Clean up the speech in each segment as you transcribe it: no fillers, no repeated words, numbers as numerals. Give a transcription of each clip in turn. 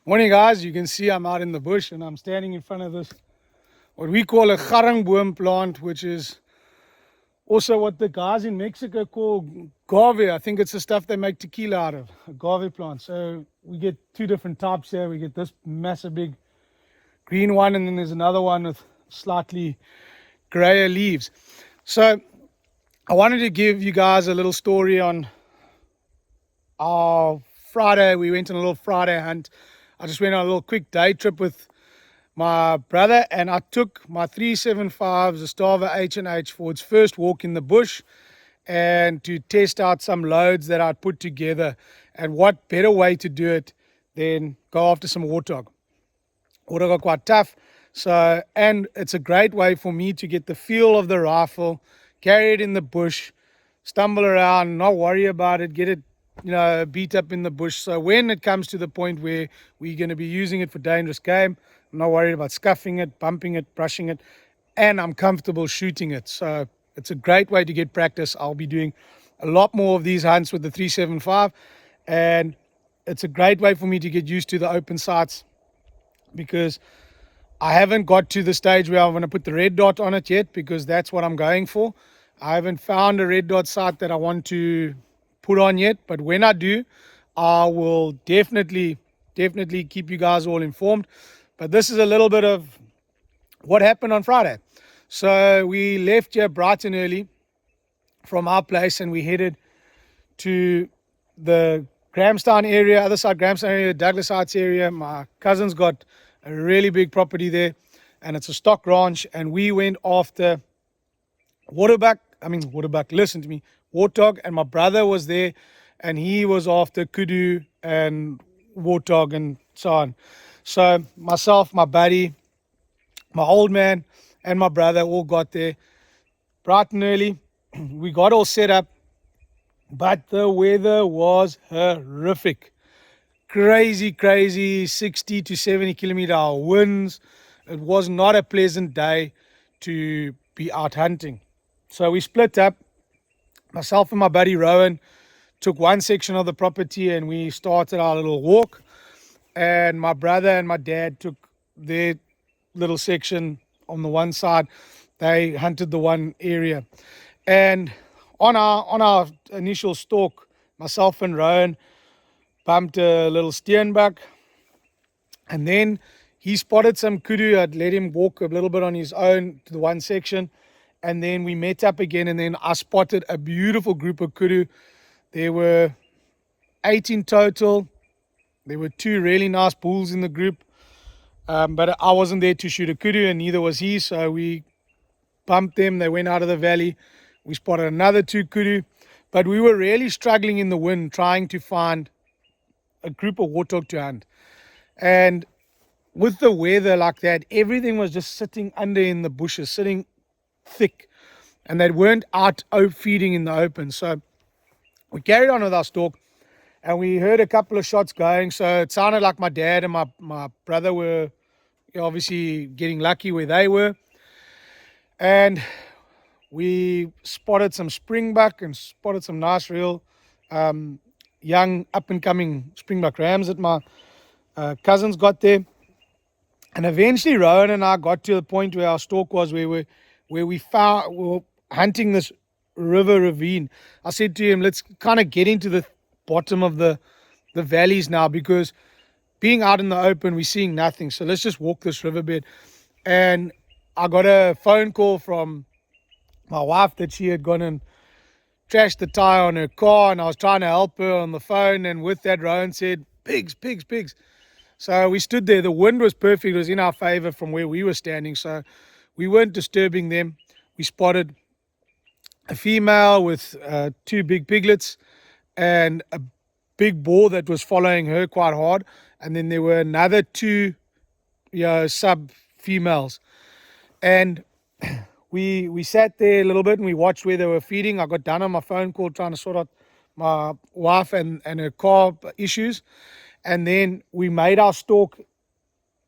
Morning guys, you can see I'm out in the bush and I'm standing in front of this, what we call a garangboom plant, which is also what the guys in Mexico call agave. I think it's the stuff they make tequila out of, agave plant. So we get two different types here. We get this massive big green one, and then there's another one with slightly grayer leaves. So I wanted to give you guys a little story on our Friday. We went on a little Friday hunt. I just went on a little quick day trip with my brother, and I took my 375 Zastava H&H for its first walk in the bush and to test out some loads that I'd put together. And what better way to do it than go after some warthog. Warthog are quite tough, so, and it's a great way for me to get the feel of the rifle, carry it in the bush, stumble around, not worry about it, get it beat up in the bush. So when it comes to the point where we're going to be using it for dangerous game, I'm not worried about scuffing it, bumping it, brushing it, and I'm comfortable shooting it. So it's a great way to get practice. I'll be doing a lot more of these hunts with the 375, and it's a great way for me to get used to the open sights, because I haven't got to the stage where I'm going to put the red dot on it yet, because that's what I'm going for. I haven't found a red dot sight that I want to put on yet, but when I do, I will definitely keep you guys all informed. But this is a little bit of what happened on Friday. So we left here bright and early from our place, and we headed to the Grahamstown area, other side Grahamstown area, Douglas Heights area. My cousin's got a really big property there, and it's a stock ranch, and we went after waterbuck, listen to me, warthog, and my brother was there, and he was after kudu and warthog and so on. So myself, my buddy, my old man, and my brother all got there bright and early. We got all set up, but the weather was horrific. Crazy 60 to 70 kilometer hour winds. It was not a pleasant day to be out hunting. So we split up. Myself and my buddy Rowan took one section of the property and we started our little walk. And my brother and my dad took their little section on the one side. They hunted the one area. And on our initial stalk, myself and Rowan bumped a little steenbuck. And then he spotted some kudu. I'd let him walk a little bit on his own to the one section. And then we met up again, and then I spotted a beautiful group of kudu. There were 8 in total. There were 2 really nice bulls in the group. But I wasn't there to shoot a kudu, and neither was he. So we bumped them. They went out of the valley. We spotted another 2 kudu. But we were really struggling in the wind trying to find a group of warthog to hunt. And with the weather like that, everything was just sitting under in the bushes, sitting thick, and they weren't out feeding in the open. So we carried on with our stalk, and we heard a couple of shots going. So it sounded like my dad and my brother were obviously getting lucky where they were. And we spotted some springbuck and spotted some nice real young up and coming springbuck rams that my cousins got there. And eventually Rowan and I got to the point where our stalk was, where we were hunting this river ravine. I said to him, let's kind of get into the bottom of the valleys now, because being out in the open, we're seeing nothing. So let's just walk this riverbed. And I got a phone call from my wife that she had gone and trashed the tire on her car, and I was trying to help her on the phone. And with that, Rowan said, pigs. So we stood there. The wind was perfect. It was in our favor from where we were standing. So we weren't disturbing them. We spotted a female with 2 big piglets and a big boar that was following her quite hard. And then there were another 2 sub females. And we sat there a little bit and we watched where they were feeding. I got done on my phone call trying to sort out my wife and her car issues. And then we made our stalk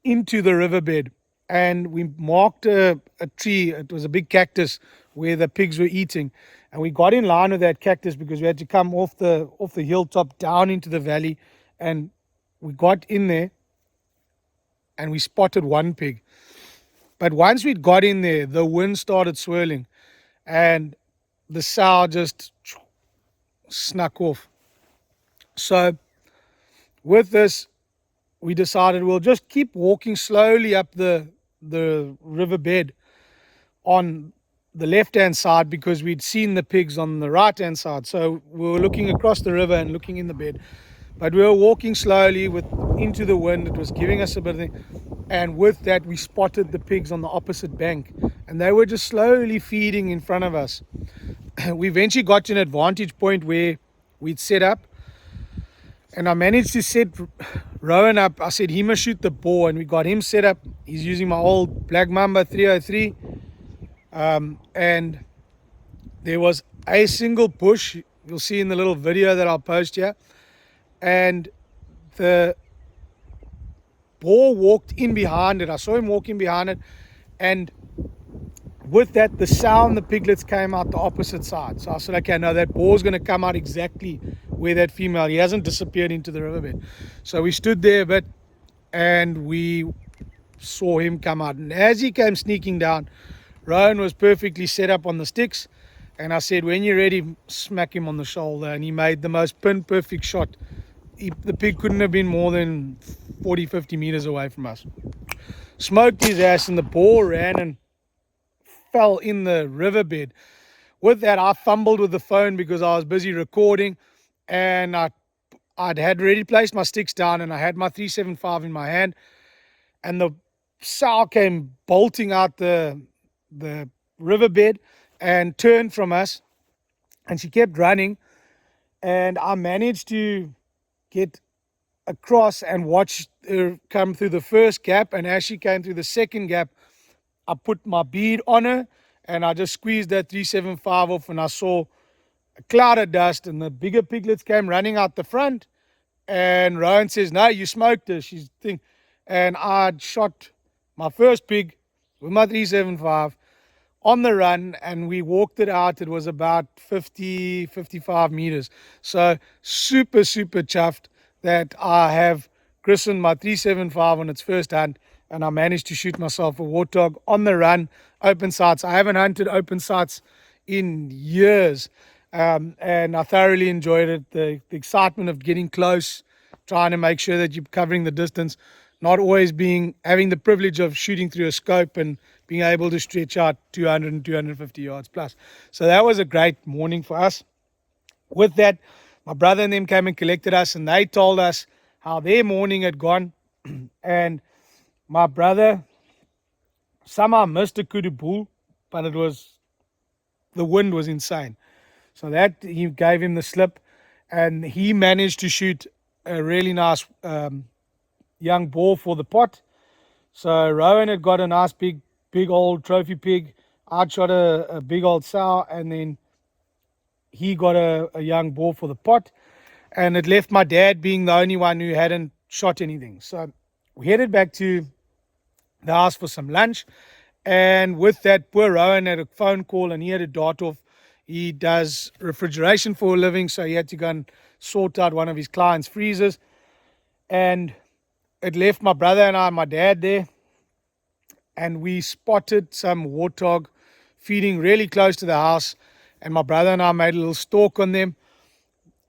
into the riverbed. And we marked a tree. It was a big cactus where the pigs were eating. And we got in line with that cactus because we had to come off the hilltop down into the valley. And we got in there and we spotted one pig. But once we'd got in there, the wind started swirling and the sow just snuck off. So with this, we decided we'll just keep walking slowly up the riverbed on the left-hand side because we'd seen the pigs on the right-hand side. So we were looking across the river and looking in the bed. But we were walking slowly into the wind. It was giving us a bit of thing. And with that, we spotted the pigs on the opposite bank. And they were just slowly feeding in front of us. We eventually got to an advantage point where we'd set up. And I managed to set Rowan up. I said he must shoot the boar. And we got him set up. He's using my old Black Mamba 303. And there was a single bush. You'll see in the little video that I'll post here. And the boar walked in behind it. I saw him walking behind it. And with that, the sow and the piglets came out the opposite side. So I said, okay, no, that boar's going to come out exactly where that female. He hasn't disappeared into the riverbed. So we stood there a bit and we saw him come out. And as he came sneaking down, Rowan was perfectly set up on the sticks. And I said, when you're ready, smack him on the shoulder. And he made the most pin-perfect shot. The pig couldn't have been more than 40, 50 meters away from us. Smoked his ass and the boar ran and fell in the riverbed. With that, I fumbled with the phone because I was busy recording. And I'd had already placed my sticks down and I had my 375 in my hand. And the sow came bolting out the riverbed and turned from us. And she kept running. And I managed to get across and watch her come through the first gap. And as she came through the second gap, I put my bead on her and I just squeezed that 375 off and I saw a cloud of dust and the bigger piglets came running out the front. And Rowan says, no, you smoked her. She's thing. And I'd shot my first pig with my 375 on the run and we walked it out. It was about 50, 55 meters. So super, super chuffed that I have christened my 375 on its first hunt and I managed to shoot myself a warthog on the run, open sights. I haven't hunted open sights in years and I thoroughly enjoyed it. The excitement of getting close, trying to make sure that you're covering the distance, not always having the privilege of shooting through a scope and being able to stretch out 200 and 250 yards plus. So that was a great morning for us. With that, my brother and them came and collected us and they told us how their morning had gone. And my brother somehow missed a kudu bull, but the wind was insane. So that he gave him the slip and he managed to shoot a really nice young boar for the pot. So Rowan had got a nice big old trophy pig. I'd shot a big old sow and then he got a young boar for the pot. And it left my dad being the only one who hadn't shot anything. So we headed back to the house for some lunch. And with that, poor Rowan had a phone call and he had a dart off. He does refrigeration for a living, so he had to go and sort out one of his clients' freezers. And it left my brother and I and my dad there. And we spotted some warthog feeding really close to the house. And my brother and I made a little stalk on them.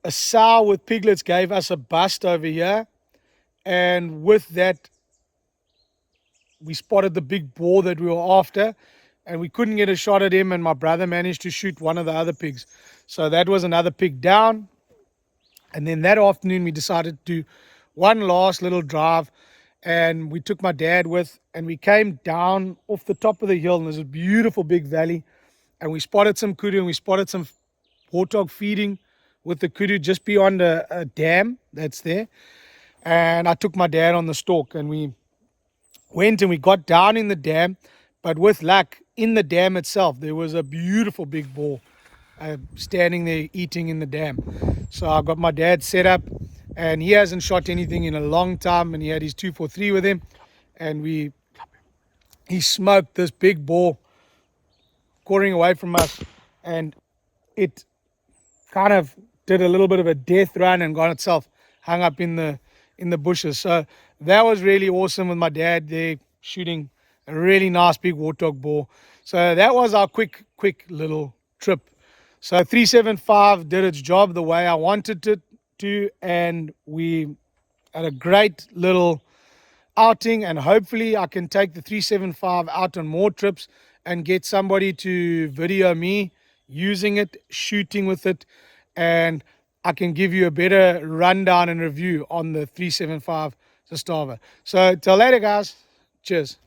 A sow with piglets gave us a bust over here. And with that, we spotted the big boar that we were after. And we couldn't get a shot at him. And my brother managed to shoot one of the other pigs. So that was another pig down. And then that afternoon, we decided to do one last little drive. And we took my dad with. And we came down off the top of the hill. And there's a beautiful big valley. And we spotted some kudu. And we spotted some warthog feeding with the kudu just beyond a dam that's there. And I took my dad on the stalk. And we went and we got down in the dam. But with luck, in the dam itself, there was a beautiful big boar standing there eating in the dam. So I got my dad set up. And he hasn't shot anything in a long time. And he had his 243 with him. And he smoked this big boar quartering away from us. And it kind of did a little bit of a death run and got itself hung up in the in the bushes. So that was really awesome with my dad there shooting a really nice big warthog boar. So that was our quick little trip. So 375 did its job the way I wanted it to, and we had a great little outing, and hopefully I can take the 375 out on more trips and get somebody to video me using it, shooting with it, and I can give you a better rundown and review on the 375 Zastava. So till later, guys. Cheers.